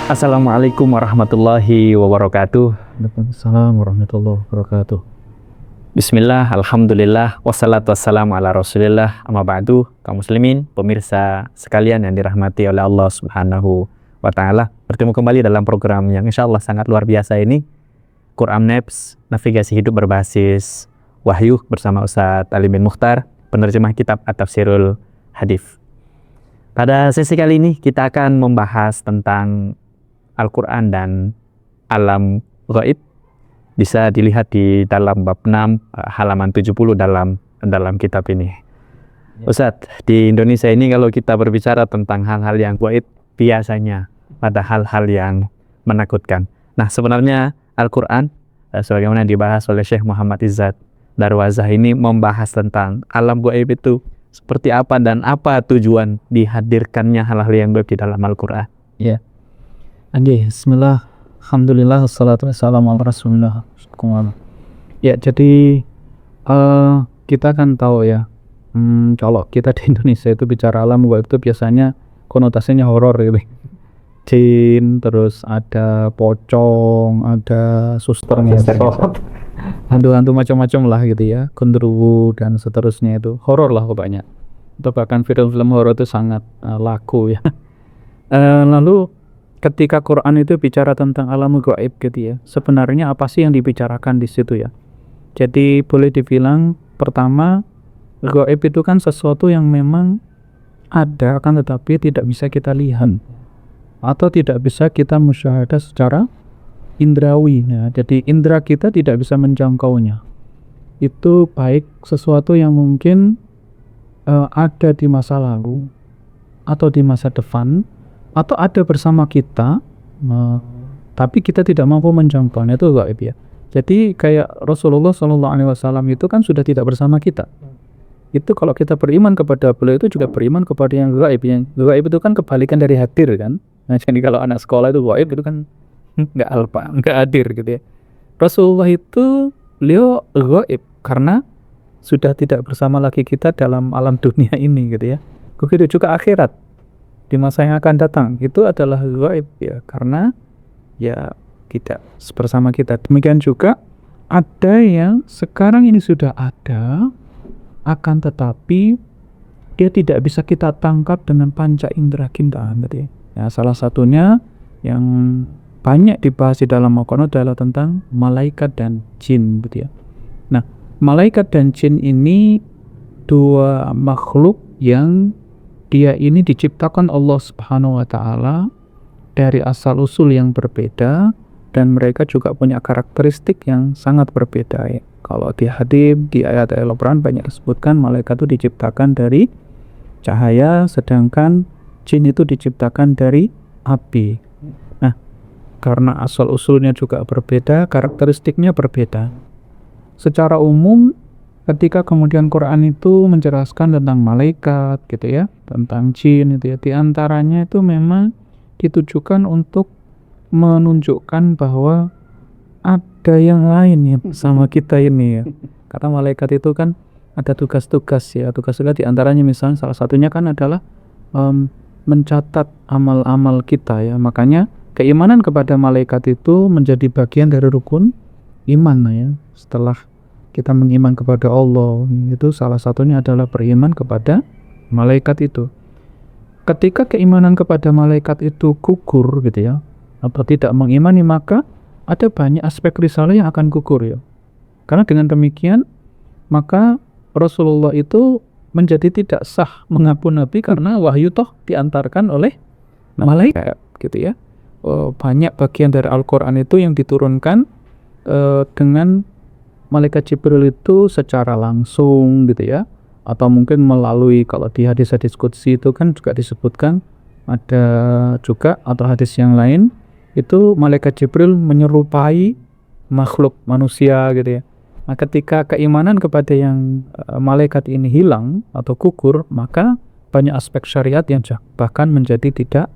Assalamualaikum warahmatullahi wabarakatuh. Waalaikumsalam warahmatullahi wabarakatuh. Bismillah, alhamdulillah, wassalatu wassalamu ala rasulillah, amma ba'du, kaum muslimin, pemirsa sekalian yang dirahmati oleh Allah subhanahu wa ta'ala. Bertemu kembali dalam program yang insya Allah sangat luar biasa ini, Quran Maps, navigasi hidup berbasis wahyu bersama Ustadz Alimin Mukhtar, penerjemah kitab At-Tafsirul Hadith. Pada sesi kali ini kita akan membahas tentang Al-Quran dan alam gaib. Bisa dilihat di dalam bab 6 halaman 70 dalam kitab ini. Ustadz, di Indonesia ini kalau kita berbicara tentang hal-hal yang gaib biasanya pada hal-hal yang menakutkan. Nah, sebenarnya Al-Quran sebagaimana dibahas oleh Syekh Muhammad Izzat Darwazah ini membahas tentang alam gaib itu seperti apa dan apa tujuan dihadirkannya hal-hal yang gaib di dalam Al-Quran. Ya. Bismillah, alhamdulillah, wassalatu wassalamu ala rasulillah. Ya, jadi kita kan tahu ya, kalau kita di Indonesia itu bicara alam gaib itu biasanya konotasinya horor gitu. Jin, terus ada pocong, ada suster ngesot, hantu-hantu macam-macam lah gitu ya, genderuwo dan seterusnya, itu horor lah pokoknya. Atau bahkan film-film horor itu sangat laku ya. Lalu ketika Quran itu bicara tentang alam gaib gitu ya, sebenarnya apa sih yang dibicarakan di situ ya? Jadi boleh dibilang pertama, gaib itu kan sesuatu yang memang ada kan tetapi tidak bisa kita lihat atau tidak bisa kita musyahadah secara indrawi. Nah, jadi indera kita tidak bisa menjangkaunya. Itu baik sesuatu yang mungkin ada di masa lalu atau di masa depan, atau ada bersama kita, tapi kita tidak mampu menjangkaunya, itu gaib ya. Jadi kayak Rasulullah SAW itu kan sudah tidak bersama kita. Itu kalau kita beriman kepada beliau itu juga beriman kepada yang gaib. Yang gaib itu kan kebalikan dari hadir kan. Nah, jadi kalau anak sekolah itu gaib itu kan nggak hadir gitu ya. Rasulullah itu beliau gaib karena sudah tidak bersama lagi kita dalam alam dunia ini gitu ya. Begitu juga akhirat di masa yang akan datang itu adalah gaib ya, karena ya tidak bersama kita. Demikian juga ada yang sekarang ini sudah ada, akan tetapi dia tidak bisa kita tangkap dengan panca indera kita tadi. Ya, salah satunya yang banyak dibahas di dalam Al-Quran adalah tentang malaikat dan jin gitu ya. Nah, malaikat dan jin ini dua makhluk yang dia ini diciptakan Allah Subhanahu wa ta'ala dari asal usul yang berbeda, dan mereka juga punya karakteristik yang sangat berbeda ya. Kalau di hadits, di ayat Al-Quran banyak disebutkan malaikat itu diciptakan dari cahaya, sedangkan jin itu diciptakan dari api. Nah, karena asal usulnya juga berbeda, karakteristiknya berbeda. Secara umum ketika kemudian Quran itu menjelaskan tentang malaikat gitu ya, tentang jin itu ya, diantaranya itu memang ditujukan untuk menunjukkan bahwa ada yang lain ya sama kita ini ya. Karena malaikat itu kan ada tugas-tugas ya, tugas-tugas diantaranya misalnya salah satunya kan adalah mencatat amal-amal kita ya. Makanya keimanan kepada malaikat itu menjadi bagian dari rukun iman ya. Setelah kita mengiman kepada Allah, itu salah satunya adalah beriman kepada malaikat itu. Ketika keimanan kepada malaikat itu gugur gitu ya, atau tidak mengimani, maka ada banyak aspek risalah yang akan gugur ya. Karena dengan demikian maka Rasulullah itu menjadi tidak sah mengaku nabi, karena wahyu toh diantarkan oleh malaikat gitu ya. Banyak bagian dari Al-Quran itu yang diturunkan dengan malaikat Jibril itu secara langsung gitu ya, atau mungkin melalui, kalau di hadis-hadis qudsi itu kan juga disebutkan, ada juga atau hadis yang lain itu malaikat Jibril menyerupai makhluk manusia gitu ya. Nah, ketika keimanan kepada yang malaikat ini hilang atau gugur, maka banyak aspek syariat yang bahkan menjadi tidak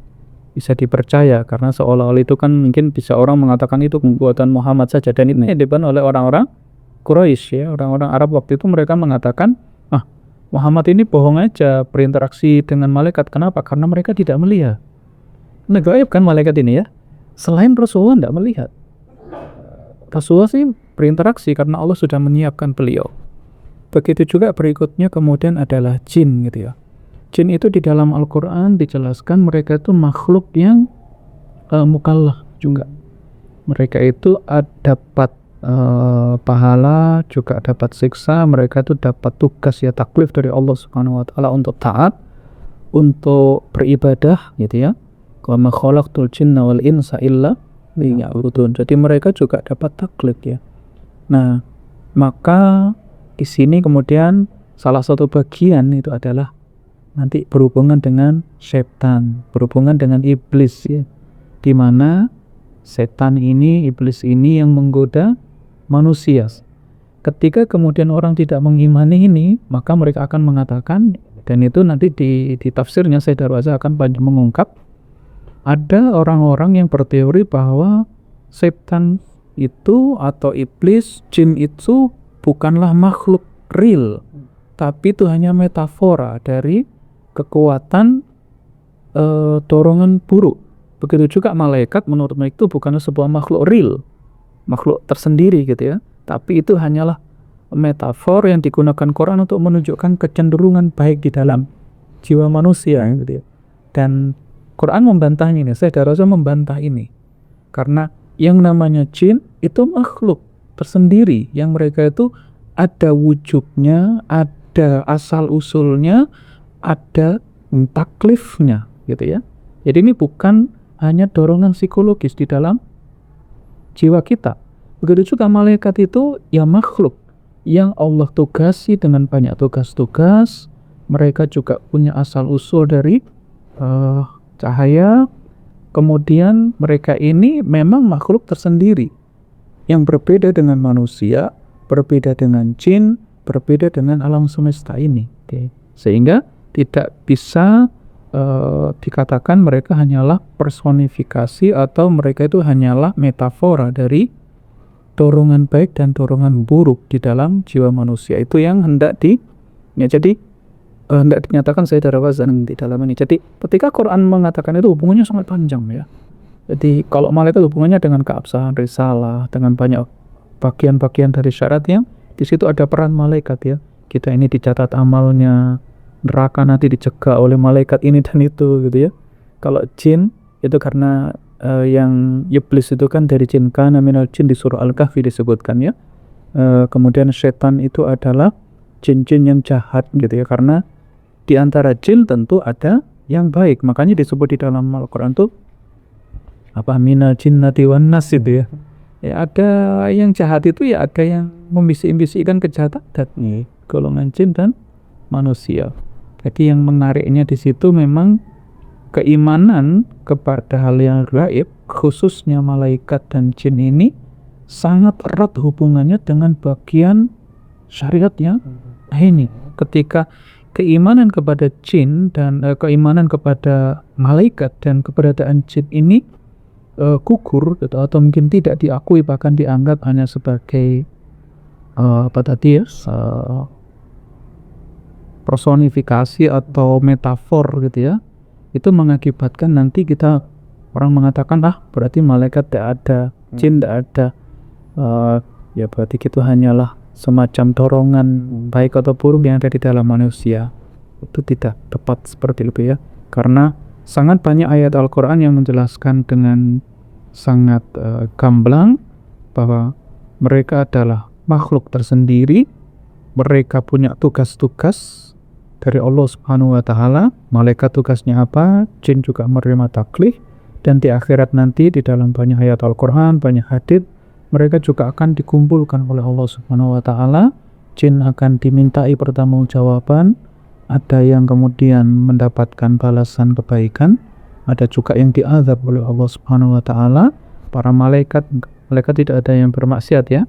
bisa dipercaya, karena seolah-olah itu kan mungkin bisa orang mengatakan itu buatan Muhammad saja, dan ini diban oleh orang-orang Quraisy ya, orang-orang Arab waktu itu. Mereka mengatakan, Muhammad ini bohong aja berinteraksi dengan malaikat. Kenapa? Karena mereka tidak melihat. Gaib kan malaikat ini ya. selain Rasulullah tidak melihat. Rasulullah sih berinteraksi karena Allah sudah menyiapkan beliau. Begitu juga berikutnya kemudian adalah jin gitu ya. Jin itu di dalam Al-Quran dijelaskan mereka itu makhluk yang mukallaf juga. Mereka itu dapat pahala, juga dapat siksa. Mereka itu dapat tugas ya, taklif dari Allah Subhanahu wa taala untuk taat, untuk beribadah gitu ya. Wa ma khalaqtul jinna wal insa illa liya'budun. Jadi mereka juga dapat taklif ya. Nah, maka di sini kemudian salah satu bagian itu adalah nanti berhubungan dengan setan, berhubungan dengan iblis ya. Di mana setan ini, iblis ini yang menggoda manusia. Ketika kemudian orang tidak mengimani ini, maka mereka akan mengatakan, dan itu nanti di tafsirnya Syekh Darwaza akan banyak mengungkap, ada orang-orang yang berteori bahwa setan itu atau iblis, jin itu bukanlah makhluk real, tapi itu hanya metafora dari kekuatan dorongan buruk. Begitu juga malaikat, menurut mereka itu bukanlah sebuah makhluk real, makhluk tersendiri gitu ya, tapi itu hanyalah metafor yang digunakan Quran untuk menunjukkan kecenderungan baik di dalam jiwa manusia gitu ya. Dan Quran membantahnya ini, saya rasa membantah ini, karena yang namanya jin itu makhluk tersendiri yang mereka itu ada wujudnya, ada asal usulnya, ada taklifnya gitu ya. Jadi ini bukan hanya dorongan psikologis di dalam jiwa kita. Begitu juga malaikat itu ya makhluk yang Allah tugasi dengan banyak tugas-tugas. Mereka juga punya asal usul dari cahaya. Kemudian mereka ini memang makhluk tersendiri yang berbeda dengan manusia, berbeda dengan jin, berbeda dengan alam semesta ini. Sehingga tidak bisa dikatakan mereka hanyalah personifikasi atau mereka itu hanyalah metafora dari dorongan baik dan dorongan buruk di dalam jiwa manusia. Itu yang hendak jadi hendak dinyatakan Syekh Darwaza di dalam ini. Jadi ketika Quran mengatakan itu hubungannya sangat panjang ya. Jadi kalau malaikat hubungannya dengan keabsahan risalah, dengan banyak bagian-bagian dari syarat yang di situ ada peran malaikat ya. Kita ini dicatat amalnya, neraka nanti dicegah oleh malaikat ini dan itu gitu ya. Kalau jin itu karena yang iblis itu kan dari jin, kana minal jin di surah Al-Kahfi disebutkan ya. Kemudian setan itu adalah jin-jin yang jahat gitu ya, karena di antara jin tentu ada yang baik, makanya disebut di dalam Al-Quran tuh minal jinnati wan nas itu ya. Ya ada yang jahat itu ya, ada yang membisik-bisikkan kejahatan nih, golongan jin dan manusia. Jadi yang menariknya di situ memang keimanan kepada hal yang gaib, khususnya malaikat dan jin ini sangat erat hubungannya dengan bagian syariatnya. Nah ini ketika keimanan kepada jin dan keimanan kepada malaikat dan keberadaan jin ini gugur atau mungkin tidak diakui, bahkan dianggap hanya sebagai personifikasi atau metafor gitu ya, itu mengakibatkan nanti kita orang mengatakan berarti malaikat tidak ada, jin tidak ada, ya berarti itu hanyalah semacam dorongan baik atau buruk yang ada di dalam manusia. Itu tidak tepat seperti itu ya, karena sangat banyak ayat Al-Quran yang menjelaskan dengan sangat gamblang bahwa mereka adalah makhluk tersendiri, mereka punya tugas-tugas dari Allah Subhanahu wa taala. Malaikat tugasnya apa? Jin juga menerima taklif, dan di akhirat nanti di dalam banyak ayat Al-Qur'an, banyak hadits, mereka juga akan dikumpulkan oleh Allah Subhanahu wa taala. Jin akan dimintai pertanggungjawaban, ada yang kemudian mendapatkan balasan kebaikan, ada juga yang diazab oleh Allah Subhanahu wa taala. Para malaikat tidak ada yang bermaksiat ya.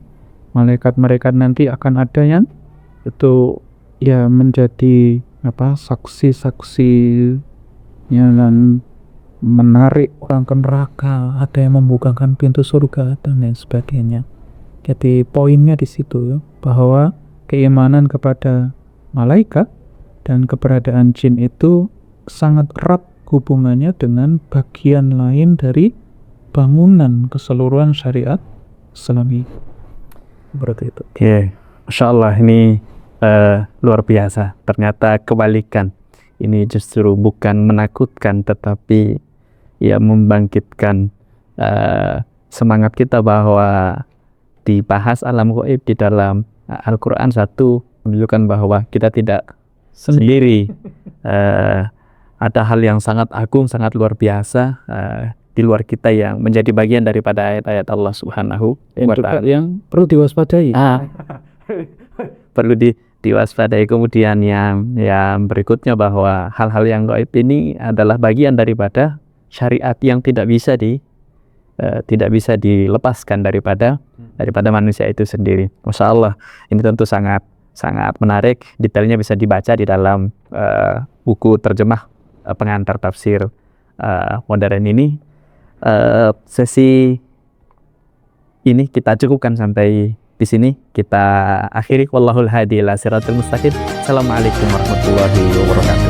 Malaikat mereka nanti akan ada yang itu ya menjadi saksi-saksi ya, dan menarik orang ke neraka, ada yang membukakan pintu surga dan lain sebagainya. Jadi poinnya di situ ya, bahwa keimanan kepada malaikat dan keberadaan jin itu sangat erat hubungannya dengan bagian lain dari bangunan keseluruhan syariat Islami. Berarti itu. Oke, Masya Allah ini luar biasa. Ternyata kebalikan. Ini justru bukan menakutkan, tetapi ya membangkitkan semangat kita bahwa dibahas alam gaib di dalam Al-Quran satu menunjukkan bahwa kita tidak sendiri. Ada hal yang sangat agung, sangat luar biasa di luar kita yang menjadi bagian daripada ayat-ayat Allah Subhanahu wa Ta'ala yang perlu diwaspadai. Perlu diwaspadai. Kemudian yang berikutnya bahwa hal-hal yang gaib ini adalah bagian daripada syariat yang tidak bisa dilepaskan daripada manusia itu sendiri. Masya Allah, ini tentu sangat menarik. Detailnya bisa dibaca di dalam buku terjemah pengantar tafsir modern ini. Sesi ini kita cukupkan sampai di sini. Kita akhiri. Wallahul hadi ila siratal mustaqim. Assalamualaikum warahmatullahi wabarakatuh.